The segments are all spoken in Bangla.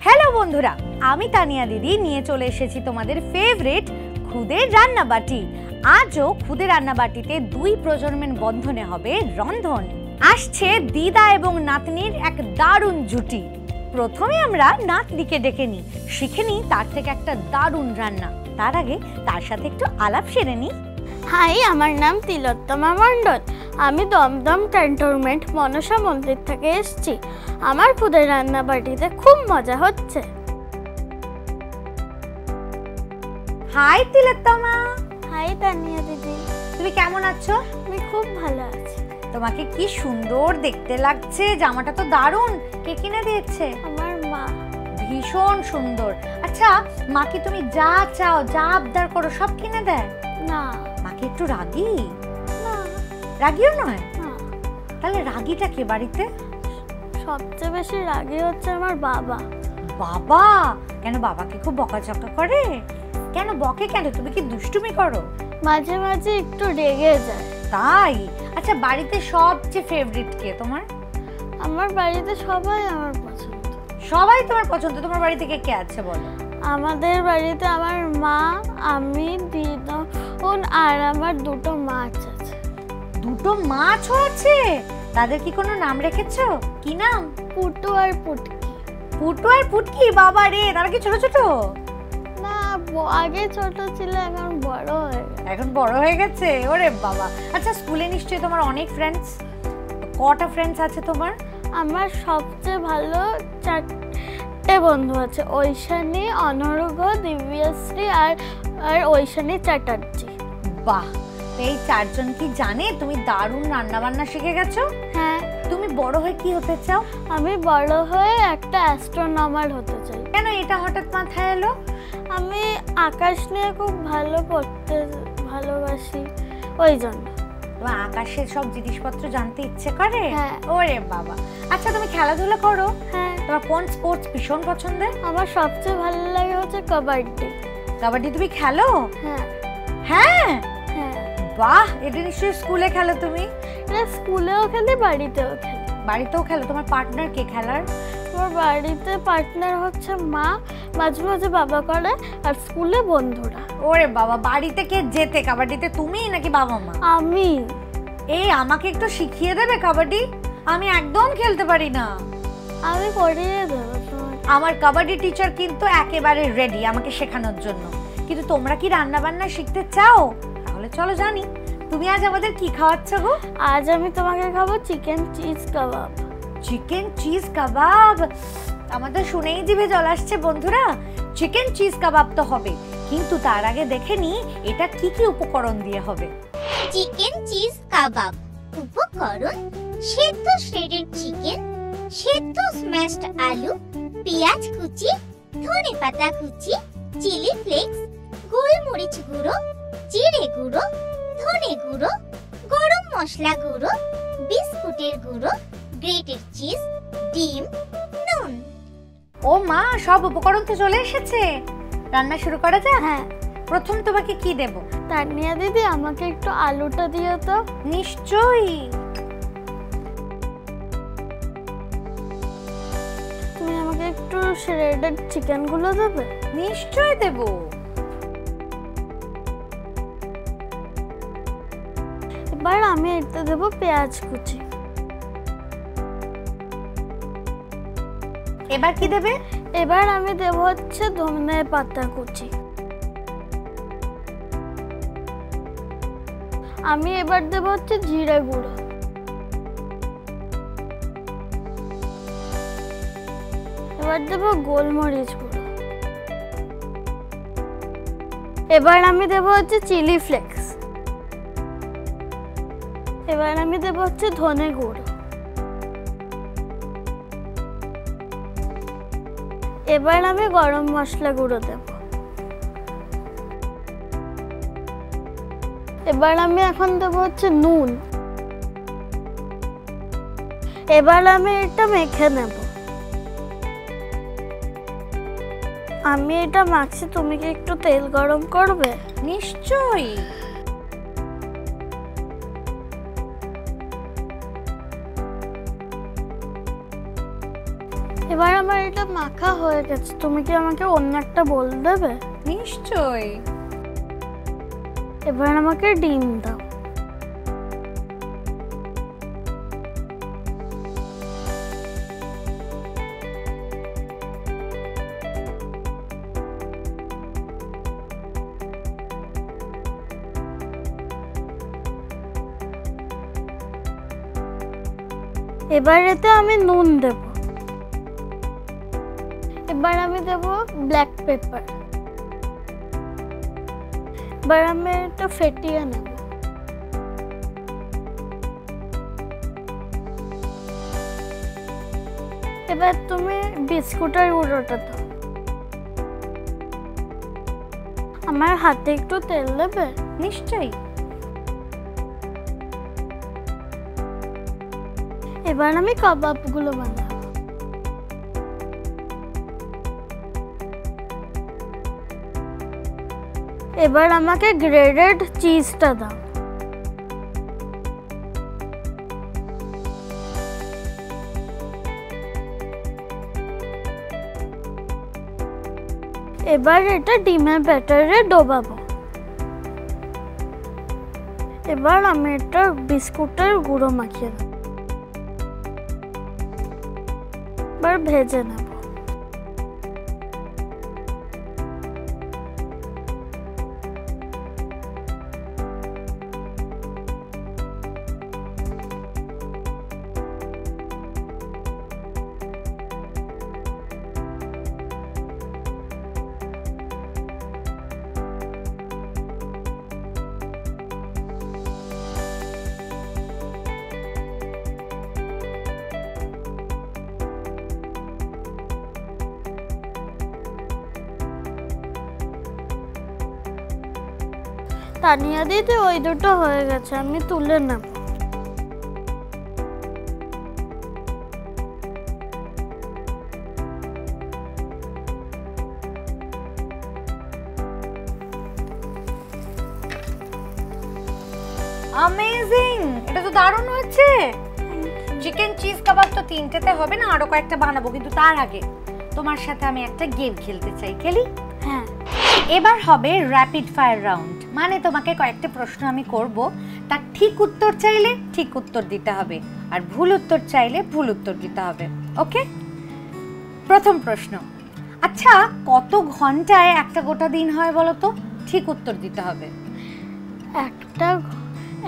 হ্যালো বন্ধুরা, আমি তানিয়া দিদি নিয়ে চলে এসেছি তোমাদের ফেভারিট খুদের রান্নাবাটি। আজও খুদের রান্নাবাটিতে দুই প্রজন্মের বন্ধনে হবে রন্ধন। আসছে দিদা এবং নাতনির এক দারুণ জুটি। প্রথমে আমরা নাতনিকে ডেকে নিই, শিখে নিই তার থেকে একটা দারুণ রান্না। তার আগে তার সাথে একটু আলাপ সেরে নিই। হাই, আমার নাম তিলোত্তমা মণ্ডল। আমি দমদম ক্যান্টনমেন্ট মনসা মন্দির থেকে এসেছি। আমার খুদের রান্নাবাটিতে খুব মজা হচ্ছে। হাই তিলোত্তমা। হাই তানিয়া দিদি, তুমি কেমন আছো? আমি খুব ভালো আছি। তোমাকে কি সুন্দর দেখতে লাগছে, জামাটা তো দারুণ। কে কিনে দিয়েছে? আমার মা। ভীষণ সুন্দর। আচ্ছা, মাকে তুমি যা চাও, যা আবদার করো সব কিনে দেয়? না। মাকে একটু রাগী? না। রাগীও নয়? না। তাহলে রাগীটা কে বাড়িতে? সবচেয়ে বেশি রাগী হচ্ছে আমার বাবা। বাবা? কেন, বাবাকে খুব বকাঝকা করে? কেন বকে কেন? তুমি কি দুষ্টুমি করো? মাঝে মাঝে একটু রেগে যায়। তাই? আচ্ছা, বাড়িতে সবচেয়ে ফেভারিট কে তোমার? আমার বাড়িতে সবাই আমার পছন্দ। সবাই তোমার পছন্দ? তোমার বাড়ি থেকে কে আছে বলো? আমাদের বাড়িতে আমার মা, আমি, দিদা আর আমার দুটো মাছ আছে। দুটো মাছও আছে? তাদের কি কোনো নাম রেখেছো? কি নাম? পুটু আর পুটকি। পুটু আর পুটকি? বাবা রে, তারা কি ছোট ছোট? না, আগে ছোট ছিল, এখন বড় হয়ে গেছে। এখন বড় হয়ে গেছে? ওরে বাবা। আচ্ছা, স্কুলে নিশ্চয়ই তোমার অনেক ফ্রেন্ডস। কটা ফ্রেন্ডস আছে তোমার? আমার সবচেয়ে ভালো 4টে বন্ধু আছে, ঐশানী, অনর্ঘ, দিব্যশ্রী আর ঐশানী চ্যাটার্জি। বাহ, এই চারজন কি জানে তুমি দারুণ রান্না বান্না শিখে গেছো? হ্যাঁ। তুমি বড় হয়ে কি হতে চাও? আমি বড় হয়ে একটা অ্যাস্ট্রোনমার হতে চাই। কেন এটা হঠাৎ মাথায় এলো? আমি আকাশ নিয়ে খুব ভালো পড়তে ভালোবাসি, ওই জন্য। তোমার আকাশের সব জিনিসপত্র জানতে ইচ্ছে করে? হ্যাঁ। ওরে বাবা। আচ্ছা, তুমি খেলাধুলা করো? হ্যাঁ। তোমার কোন স্পোর্টস ভীষণ পছন্দের? আমার সবচেয়ে ভালো লাগে হচ্ছে কাবাডি। কাবাডি তুমি খেলো? হ্যাঁ। হ্যাঁ? হ্যাঁ। বাহ, এটা নিশ্চয়ই স্কুলে খেলো তুমি? এটা স্কুলেও খেলি, বাড়িতেও খেলি। বাড়িতেও খেলো? তোমার পার্টনার কে খেলার? আমার বাড়িতে পার্টনার হচ্ছে মা, মাঝে মাঝে বাবা করে, আর স্কুলে বন্ধুরা। ওরে বাবা, বাড়িতে কে জেতে কাবাডিতে, তুমি নাকি বাবা মা? আমি। এই আমাকে একটু শিখিয়ে দেবে কাবাডি? আমি একদম খেলতে পারি না। আমি করিয়ে দেবো তোমাকে। আমার কাবাডি টিচার কিন্তু একেবারে রেডি আমাকে শেখানোর জন্য। কিন্তু তোমরা কি রান্না বান্না শিখতে চাও? তাহলে চলো জানি। তুমি আজ আমাদের কি খাওয়াচ্ছ গো? আজ আমি তোমাকে খাবো চিকেন চিজ কাবাব। চিকেন চিজ কাবাব? আমাদের শুনেই জিভে জল আসছে বন্ধুরা। চিকেন চিজ কাবাব তো হবে, কিন্তু তার আগে দেখে নি এটা কি কি উপকরণ দিয়ে হবে। চিকেন চিজ কাবাব উপকরণ: সেদ্ধ শ্রেডেড চিকেন, সেদ্ধ স্ম্যাশড আলু, পেঁয়াজ কুচি, ধনেপাতা কুচি, চিলি ফ্লেক্স, গোলমরিচ গুঁড়ো, জিরে গুঁড়ো, ধনে গুঁড়ো, গরম মশলা গুঁড়ো, বিস্কুটের গুঁড়ো, গ্রেটেড চিজ, ডিম, নুন। ও মা, সব উপকরণ তো চলে এসেছে, রান্না শুরু করা যাক? হ্যাঁ। প্রথম তোমাকে কি দেব? তানিয়া দিদি, আমাকে একটু আলুটা দিও তো। নিশ্চয়ই। তুমি আমাকে একটু শ্রেডেড চিকেন গুলো দেবে? নিশ্চয়ই দেব। এবার আমি এতে দেবো পেঁয়াজ কুচি। এবার কি দেবে? এবার আমি দেব হচ্ছে ধনে পাতা কুচি। আমি এবার দেব হচ্ছে জিরে গুঁড়ো। এবার দেব গোলমরিচ গুঁড়ো। এবার আমি দেব হচ্ছে চিলি ফ্লেক্স। এবার আমি দেব হচ্ছে ধনে গুঁড়ো। এবার আমি গরম মশলা গুঁড়ো দেব। এবার আমি এখন দেব হচ্ছে নুন। এবার আমি এটা মেখে নেব। আমি এটা মাখছি, তুমি কি একটু তেল গরম করবে? নিশ্চয়ই। এবার আমার এটা মাখা হয়ে গেছে, তুমি কি আমাকে অন্য একটা বল দেবে? নিশ্চয়ই। এবার আমাকে ডিম দাও। এবার এতে আমি নুন দেব। এবার আমি দেব ব্ল্যাক পেপার। এবার আমি এটা ফেটিয়ে নেব। এবার তুমি বিস্কুটের গুঁড়োটা দাও। আমার হাতে একটু তেল দেবে? নিশ্চয়ই। এবার আমি কাবাবগুলো বানাবো। এবার আমাকে গ্রেডেড চিজটা দাও। এবার এটা ডিমের ব্যাটারে ডোবাবো। এবার আমি এটা বিস্কুটের গুঁড়ো মাখিয়ে দেবো। এবার ভেজে নেব। তানিয়া দিদি, ওই দুটো হয়ে গেছে, আমি তুলে নেব। অ্যামেজিং, এটা তো দারুণ হয়েছে। চিকেন চিজ কাবাব তো তিনটেতে হবে না, আরো কয়েকটা বানাবো, কিন্তু তার আগে তোমার সাথে আমি একটা গেম খেলতে চাই। খেলি? হ্যাঁ। এবার হবে র্যাপিড ফায়ার রাউন্ড, মানে তোমাকে কয়েকটা প্রশ্ন আমি করব, তার ঠিক উত্তর চাইলে ঠিক উত্তর দিতে হবে, আর ভুল উত্তর চাইলে ভুল উত্তর দিতে হবে। ওকে? প্রথম প্রশ্ন, আচ্ছা কত ঘন্টায় একটা গোটা দিন হয় বলো তো? ঠিক উত্তর দিতে হবে।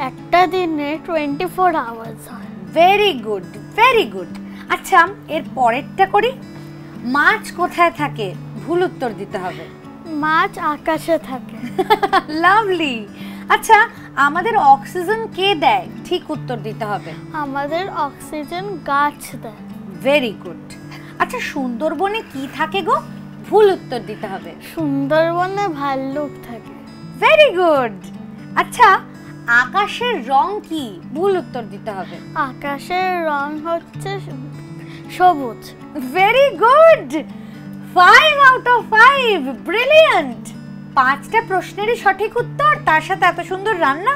একটা দিনে 24 আওয়ার্স হয়। Very good, very good. আচ্ছা এর পরেরটা করি, মাছ কোথায় থাকে? ভুল উত্তর দিতে হবে। মাছ আকাশে থাকে। লাভলি। আচ্ছা আমাদের অক্সিজেন কে দেয়? ঠিক উত্তর দিতে হবে। আমাদের অক্সিজেন গাছ দেয়। Very good. আচ্ছা সুন্দরবনে কি থাকে গো? ভুল উত্তর দিতে হবে। সুন্দরবনে ভাল্লুক থাকে। Very good. আচ্ছা আকাশের রং কি? ভুল উত্তর দিতে হবে। আকাশের রং হচ্ছে সবুজ। Very good, 5 out of 5, brilliant. 5টা প্রশ্নেরই সঠিক উত্তর, তার সাথে এত সুন্দর রান্না,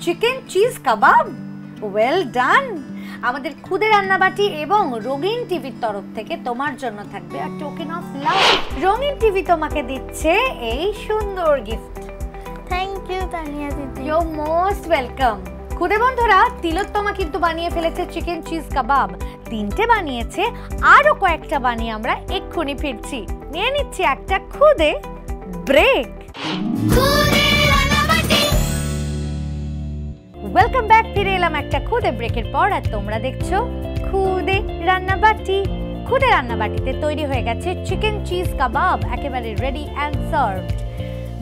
chicken cheese kebab. Well done. আমাদের খুদে রান্নাবাটি এবং রঙিন টিভির তরফ থেকে তোমার জন্য থাকবে আর টোকেন অফ লাভ। রঙিন টিভি তোমাকে দিচ্ছে এই সুন্দর গিফট। থ্যাংক ইউ তানিয়া দিদি। You most welcome. খুদে বন্ধুরা, তিলোত্তমা কিন্তু বানিয়ে ফেলেছে চিকেন চিজ কাবাব, 3টে বানিয়েছে, আরো কয়েকটা বানিয়ে আমরা এক্ষুনি ফিরছি। নিয়ে নিচ্ছি একটা খুদে ব্রেক। Welcome back. ফিরে এলাম একটা খুদে ব্রেকের পর, আর তোমরা দেখছো খুদে রান্নাবাটি। খুদে রান্নাবাটিতে তৈরি হয়ে গেছে চিকেন চিজ কাবাব, একেবারে রেডি অ্যান্ড সার্ভড।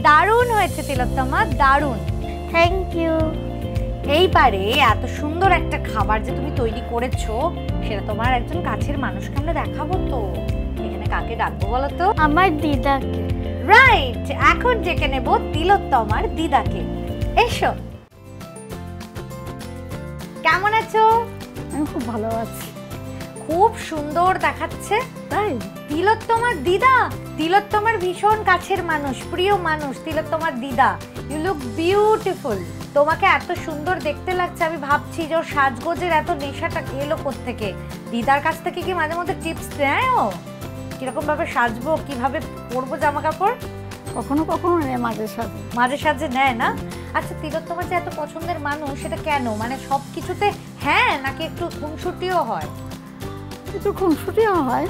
দারুণ হয়েছে তিলোত্তমা, দারুণ। Thank you. এইবারে এত সুন্দর একটা খাবার যে তুমি তৈরি করেছো, সেটা তোমার একজন কাছের মানুষকে আমরা দেখাবো। তো এখানে কাকে ডাকবো বলো তো? আমার দিদাকে। রাইট, এখন ডেকে নেব তিলোত্তমার দিদাকে। এসো। কেমন আছো? আমি খুব ভালো আছি। খুব সুন্দর দেখাচ্ছে। তাই? তিলোত্তমার দিদা, তিলোত্তমার ভীষণ কাছের মানুষ, প্রিয় মানুষ তিলোত্তমার দিদা। You look beautiful. তোমাকে এত সুন্দর দেখতে লাগছে, আমি ভাবছি যে ওর সাজগোজের এত নেশাটা এলো কোত্থেকে। দিদার কাছ থেকে কি মাঝে মধ্যে টিপস দেয় ও কিরকম ভাবে সাজবো, কিভাবে পরবো জামা কাপড়? কখনো কখনো নেয়, মাঝে সাঝে নেয় না? আচ্ছা, তিলোত্তমার যে এত পছন্দের মানুষ সেটা কেন? মানে সব কিছুতে হ্যাঁ নাকি একটু খুনসুটিও হয়? একটু খুনসুটিও হয়,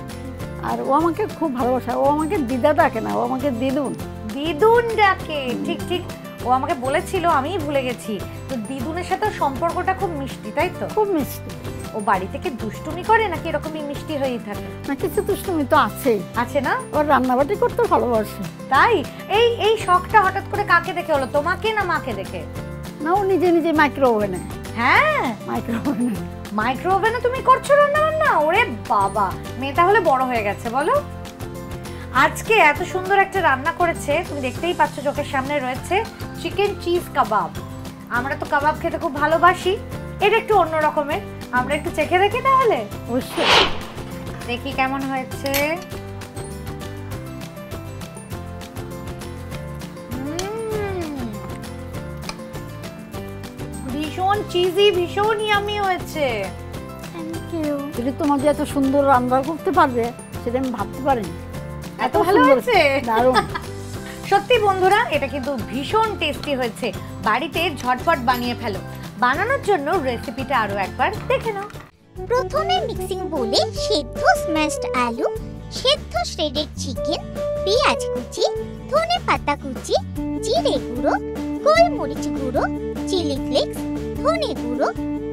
আর ও আমাকে খুব ভালোবাসে। ও আমাকে দিদা ডাকে না, ও আমাকে দিদুন। দিদুন ডাকে, ঠিক ঠিক। ও আমাকে বলেছিল, আমিই ভুলে গেছি। তো দিদুনের সাথে সম্পর্কটা খুব মিষ্টি, তাই তো? খুব মিষ্টি। ও বাড়ি থেকে দুষ্টুমি করে নাকি এরকমই মিষ্টি হয়েই থাকে? না, কিছু দুষ্টুমি তো আছেই। আছে না? ওর রান্নাবাটি করতে ভালোবাসে। তাই এই এই শখটা হঠাৎ করে কাকে দেখে হলো, তোমাকে না মাকে দেখে? না, ও নিজে নিজে মাইক্রো ওভেনে। হ্যাঁ, মাইক্রো ওভেনে। মাইক্রো ওভেনে তুমি করছো রান্না বান্না? ওরে বাবা, মেয়ে তাহলে বড় হয়ে গেছে। বলো, আজকে এত সুন্দর একটা রান্না করেছে, তুমি দেখতেই পাচ্ছ চোখের সামনে রয়েছে চিকেন চিজ কাবাব। আমরা তো কাবাব খেতে খুব ভালোবাসি, এটা একটু অন্য রকমের। আমরা একটু চেখে দেখি তাহলে। অবশ্যই দেখি কেমন হয়েছে। ভীষণ চিজি, ভীষণ ইয়ামি হয়েছে। Thank you. যদি তোমার যে এত সুন্দর রান্না করতে পারবে সেটা আমি ভাবতে পারিনি। এত ভালো হয়েছে, দারুণ। সত্যি বন্ধুরা, এটা কিন্তু ভীষণ টেস্টি হয়েছে। বাড়িতে ঝটপট বানিয়ে ফেলো। বানানোর জন্য রেসিপিটা আরো একবার দেখে নাও। প্রথমে মিক্সিং বোলে সেদ্ধ স্ম্যাশড আলু, সেদ্ধ শ্রেডেড চিকেন, পেঁয়াজ কুচি, ধনে পাতা কুচি, জিরে গুঁড়ো, গোলমরিচ গুঁড়ো, চিলি ফ্লেক্স, ধনে গুঁড়ো,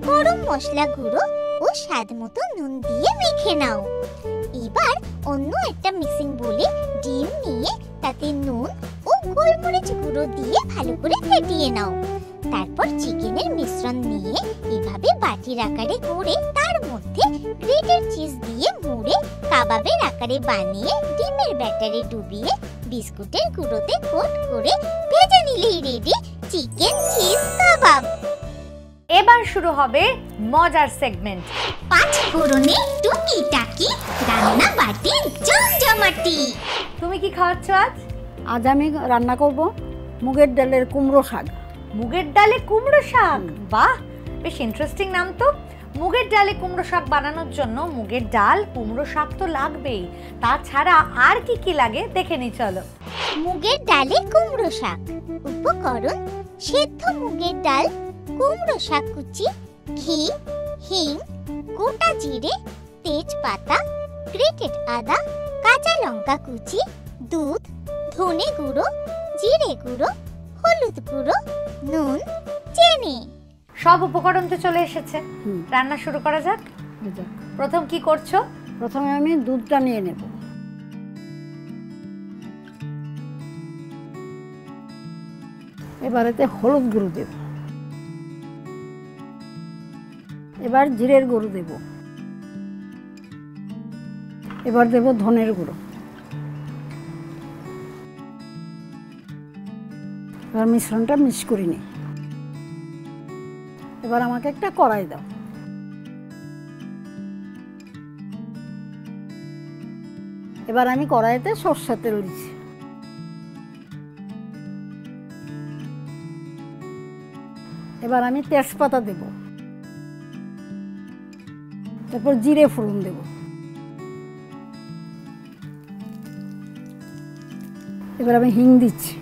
গরম মশলা গুঁড়ো ও স্বাদ মতো নুন দিয়ে মেখে নাও। এবার অন্য একটা মিক্সিং বোলে ডিম নিয়ে তাতে নুন ও গোলমরিচ গুঁড়ো দিয়ে ভালো করে ফেটিয়ে নাও। তারপর চিকেনের মিশ্রণ নিয়ে এভাবে বাটির আকারে করে তার মধ্যে গ্রেটেড চিজ দিয়ে মুড়ে কাবাবের আকারে বানিয়ে ডিমের ব্যাটারে ডুবিয়ে বিস্কুটের গুঁড়োতে কোট করে ভেজে নিলেই রেডি চিকেন চিজ কাবাব। এবার শুরু হবে মজার সেগমেন্ট, 5 ফোড়নে টুকিটাকি রান্না বাটি জমজমাটি। তুমি কি খাওয়াচ্ছ আজ? আজ আমি রান্না করব মুগের ডালের কুমড়ো শাক। মুগের ডালে কুমড়ো শাক, বাহ, বেশ ইন্টারেস্টিং নাম তো। মুগের ডালে কুমড়ো শাক বানানোর জন্য মুগের ডাল, কুমড়ো শাক তো লাগবেই। তাছাড়া আর কি কি লাগে দেখে নি চলো। মুগের ডালে কুমড়ো শাক। উপকরণ: সেদ্ধ মুগের ডাল, কুমড়ো শাক কুচি, ঘি, হিং, গোটা জিরে, তেজপাতা, গ্রেটেড আদা, কাঁচা লঙ্কা কুচি, দুধ, ধনে গুঁড়ো, জিরে গুঁড়ো, হলুদ গুঁড়ো, নুন, চিনি। সব উপকরণ তো চলে এসেছে, রান্না শুরু করা যাক। প্রথম কি করছো? প্রথমে আমি দুধটা নিয়ে নেব। এবারেতে হলুদ গুঁড়ো দেব। এবার জিরের গুঁড়ো দেব। এবার দেব ধনের গুঁড়ো। এবার মিশ্রণটা মিক্স করে নিই। এবার আমাকে একটা কড়াই দাও। এবার আমি কড়াইতে সরষের তেল দিচ্ছি। এবার আমি তেজপাতা দেব, তারপর জিরে ফোড়ন দেব, এবার আমি হিং দিচ্ছি।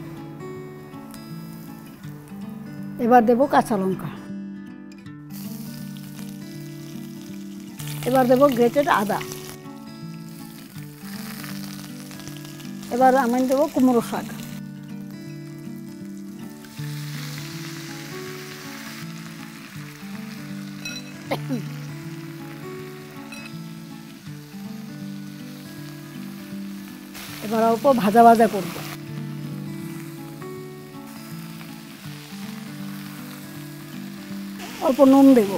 এবার দেব কাঁচা লঙ্কা। এবার দেব গ্রেটেড আদা। এবার আমি দেব কুমড়ো শাক। এবার অল্প ভাজা ভাজা করব। অল্প নুন দেব।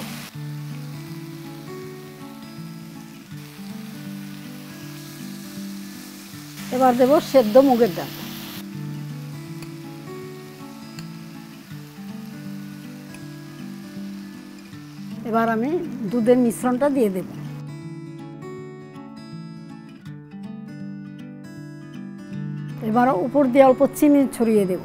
এবার দেব সেদ্ধ মুগের ডাল। এবার আমি দুধের মিশ্রণটা দিয়ে দেব। এবার উপর দিয়ে অল্প চিনি ছড়িয়ে দেব।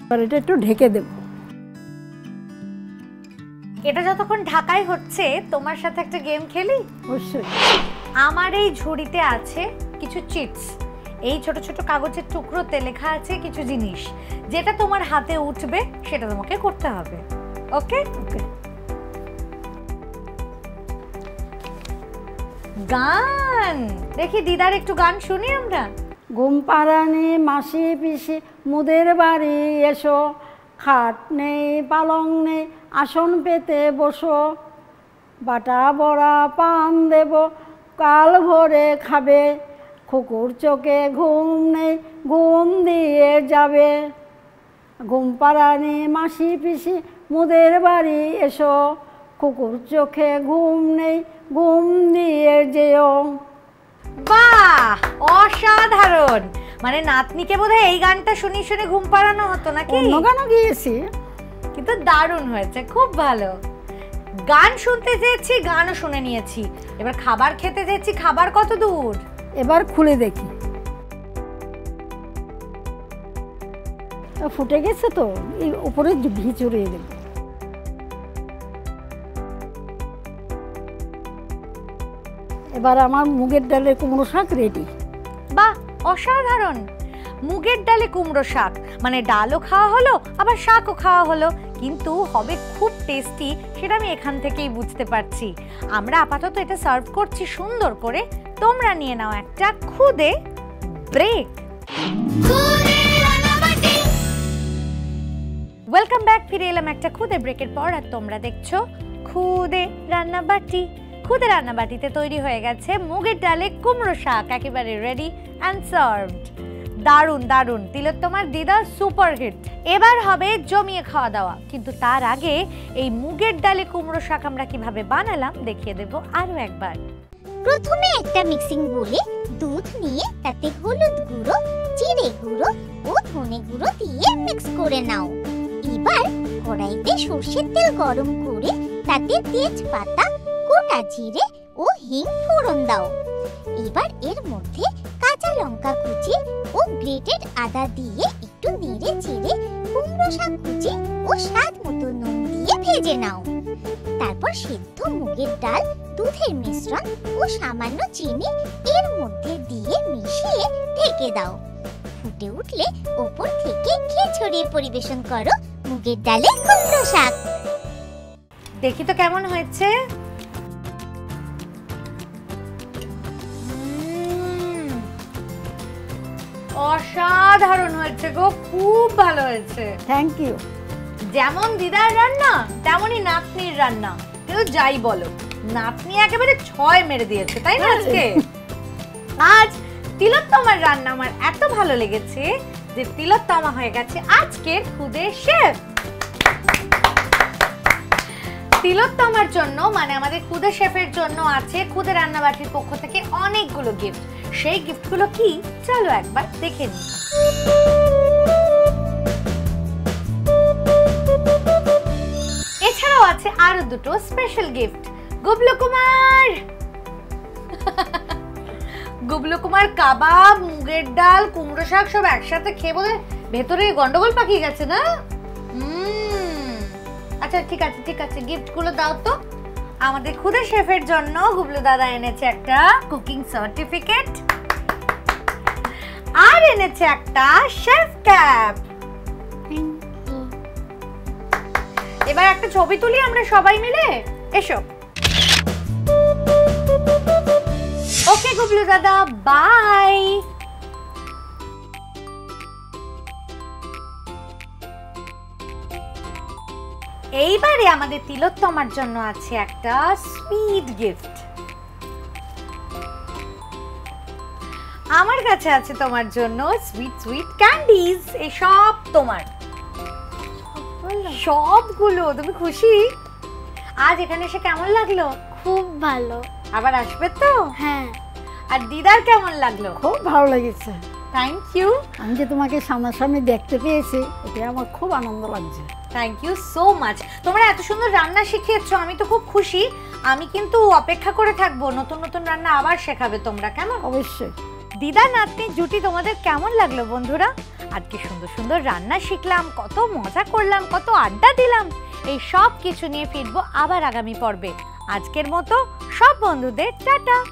এবার এটা একটু ঢেকে দেব। এটা যতক্ষণ ঢাকাই হচ্ছে তোমার সাথে একটা গেম খেলি। অবশ্যই। আমার এই ঝুড়িতে আছে কিছু চিপস, এই ছোট ছোট কাগজের টুকরোতে লেখা আছে কিছু জিনিস, যেটা তোমার হাতে উঠবে সেটা তোমাকে করতে হবে। ওকে ওকে। গান দেখি, দিদার একটু গান শুনি আমরা। ঘুম পাড়ানি মাসি পিসি মুদের বাড়ি এসো, খাট নেই পালং নেই আসন পেতে বসো, বাটা বড়া পান দেব কাল ভোরে খাবে, খুকুর চোখে ঘুম নেই ঘুম দিয়ে যাবে। ঘুম পাড়ানি মাসি পিসি মুদের বাড়ি এসো, খুকুর চোখে ঘুম নেই ঘুম দিয়ে যেও। বাহ, অসাধারণ। মানে নাতনিকে বোধহয় এই গানটা শুনি শুনে ঘুম পাড়ানো হতো নাকি? অন্য গানও গিয়েছি, কিন্তু দারুণ হয়েছে, খুব ভালো। গান শুনতে চেয়েছি, গানও শুনে নিয়েছি। এবার খাবার খেতে চেয়েছি, খাবার কত দূর? এবার খুলে দেখি। ফুটে গেছে তো, এই উপরে ঘি চড়িয়ে দেব। এবার আমার মুগের ডালের কুমড়ো শাক রেডি। বাহ, অসাধারণ। মুগের ডালে কুমড়ো শাক, মানে ডালও খাওয়া হলো আবার শাকও খাওয়া হলো, কিন্তু হবে খুব টেস্টি সেটা আমি এখান থেকেই বুঝতে পারছি। আমরা আপাতত এটা সার্ভ করছি সুন্দর করে, তোমরা নিয়ে নাও একটা খুদে ব্রেক। ওয়েলকাম ব্যাক, ফিরে এলাম একটা খুদে ব্রেকের পর, আর তোমরা দেখছো খুদে রান্নাবাটি। খুদে রান্নাবাটিতে তৈরি হয়ে গেছে মুগের ডালে কুমড়ো শাক, একেবারে রেডি অ্যান্ড সার্ভড। দারুণ দারুণ, তিলোত্তমার দিদা সুপার হিট। এবার হবে জমিয়ে খাওয়া দাওয়া, কিন্তু তার আগে এই মুগের ডালে কুমড়ো শাক আমরা কিভাবে বানালাম দেখিয়ে দেব আরো একবার। প্রথমে একটা মিক্সিং বোলে দুধ নিয়ে তাতে হলুদ গুঁড়ো, জিরে গুঁড়ো ও ধনে গুঁড়ো দিয়ে মিক্স করে নাও। এবার কড়াইতে সরষের তেল গরম করে তাতে তেজপাতা, গোটা জিরে ও হিং ফোড়ন দাও। এবার এর মধ্যে কাঁচা লঙ্কা কুচি ও গ্রেটেড আদা দিয়ে একটু নেড়ে চেড়ে কুমড়ো শাক কুচি ও স্বাদ মতো নুন দিয়ে ভেজে নাও। তারপর সিদ্ধ মুগের ডাল, দুধের মিশ্রণ ও সামান্য চিনি এর মধ্যে দিয়ে মিশিয়ে ঢেকে দাও। ফুটে উঠলে ওপর থেকে ঘি ছড়িয়ে পরিবেশন করো মুগের ডালে কুমড়ো শাক। দেখি তো কেমন হয়েছে। অসাধারণ হয়েছে গো, খুব ভালো হয়েছে। Thank you. যেমন দিদার রান্না তেমনই নাতনির রান্না, কিন্তু যাই বলো নাতনি একেবারে 6 মেরে দিয়েছে, তাই না? আজকে আজ তিলোত্তমার রান্না আমার এত ভালো লেগেছে যে তিলোত্তমা হয়ে গেছে আজকের খুদে শেফ। তিলোত্তমার জন্য, মানে আমাদের খুদে শেফের জন্য আছে খুদে রান্নাবাটির পক্ষ থেকে অনেকগুলো গিফট। সেই গিফটগুলো কি চলো একবার দেখে নিই। এছাড়াও আছে আরো দুটো স্পেশাল গিফট। গুবলু কুমার গুবলু কুমার কাবাব, মুগের ডাল, কুমড়ো শাক সব একসাথে খেয়ে বোধ ভেতরে গন্ডগোল পাকিয়ে গেছে না? আচ্ছা ঠিক আছে ঠিক আছে, গিফট গুলো দাও তো। আমাদের খুদে শেফের জন্য গুবলু দাদা এনেছে একটা কুকিং সার্টিফিকেট, আর এনেছে একটা শেফ ক্যাপ। এবার একটা ছবি তুলি আমরা সবাই মিলে, এসো। ওকে গুবলু দাদা, বাই। এইবারে আমাদের তিলোত্তমার জন্য আছে একটা সুইট গিফট। আমার কাছে আছে তোমার জন্য সুইট সুইট ক্যান্ডিজ। এই সব তোমার, সবগুলো। তুমি খুশি? আজ এখানে এসে কেমন লাগলো? খুব ভালো। আবার আসবে তো? হ্যাঁ। আর দিদার কেমন লাগলো? খুব ভালো লেগেছে। Thank you. আমি যে তোমাকে সামনাসামনি দেখতে পেয়েছি, এটা আমার খুব আনন্দ লাগছে। Thank you so much. তোমরা এত সুন্দর রান্না শিখিয়েছো, আমি তো খুব খুশি। আমি কিন্তু অপেক্ষা করে থাকবো, নতুন নতুন রান্না আবার শেখাবে তোমরা, কেমন? অবশ্যই। দিদা নাতনির জুটি তোমাদের কেমন লাগলো বন্ধুরা? আজকে সুন্দর সুন্দর রান্না শিখলাম, কত মজা করলাম, কত আড্ডা দিলাম। এই সব কিছু নিয়ে ফিরবো আবার আগামী পর্বে। আজকের মতো সব বন্ধুদের টাটা।